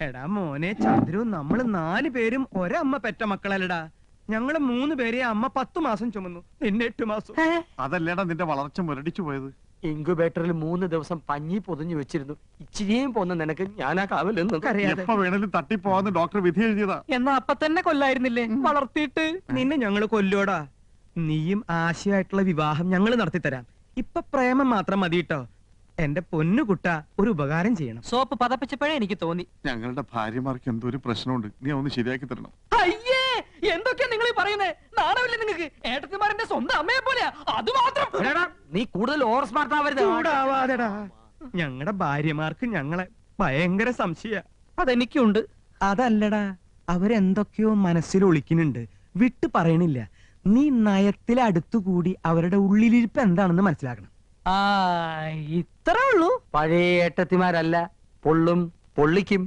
എടാ മോനെ ചന്ദ്രു, നമ്മള് 4 പേരും ഒരമ്മ പെറ്റ മക്കളല്ലടാ. ഞങ്ങള് 3 പേരെ അമ്മ 10 മാസം ചുമന്നു, നിന്നെ 8 മാസം. അതല്ലേടാ നിന്റെ വളർച്ച മുരടിച്ചു പോയത്. ഇൻക്യുബേറ്ററിൽ 3 ദിവസം പഞ്ഞി പൊതിഞ്ഞു വെച്ചിരുന്നു. ഇച്ചിരിയും പോന്ന നിനക്ക് ഞാനാ കാവലെന്ന് എപ്പോ വേണേലും തട്ടിപ്പോവാന്ന് ഡോക്ടർ വിധി എഴുതിയതാ. എന്നാ അപ്പൊ തന്നെ കൊല്ലായിരുന്നില്ലേ വളർത്തിയിട്ട്? നിന്നെ ഞങ്ങള് കൊല്ലോടാ. നീയും ആശയായിട്ടുള്ള വിവാഹം ഞങ്ങള് നടത്തിത്തരാം. ഇപ്പൊ പ്രേമം മാത്രം മതി കേട്ടോ. എന്റെ പൊന്നുകുട്ട, ഒരു ഉപകാരം ചെയ്യണം. സോപ്പ് പതപ്പിച്ചപ്പോഴേ എനിക്ക് തോന്നി ഞങ്ങളുടെ ഭാര്യമാർക്ക് എന്തോ ഒരു പ്രശ്നമുണ്ട്, നീ ഒന്ന് ശരിയാക്കി തരണം. അയ്യേ, എന്തൊക്കെയാ നിങ്ങൾ പറയുന്നേ? നാണമില്ലേ നിങ്ങൾക്ക്? ഏട്ടത്തിമാരെന്റെ സ്വന്തം അമ്മയെ പോലെയാ. അത് മാത്രം നീ കൂടുതൽ ഓവർ സ്മാർട്ട് ആവരുത്. ചൂടാവാതെടാ. ഞങ്ങളുടെ ഭാര്യമാർക്ക് ഞങ്ങളെ ഭയങ്കര സംശയ. അതെനിക്കുണ്ട്. അതല്ലടാ, അവരെന്തൊക്കെയോ മനസ്സിൽ ഒളിക്കുന്നുണ്ട്, വിട്ടു പറയണില്ല. നീ നയത്തിലടുത്തുകൂടി അവരുടെ ഉള്ളിലിരിപ്പ് എന്താണെന്ന് മനസ്സിലാക്കണം. ഇത്രേ ഉള്ളൂ. പഴയ ഏട്ടത്തിമാരല്ല, പൊള്ളും പൊള്ളിക്കും.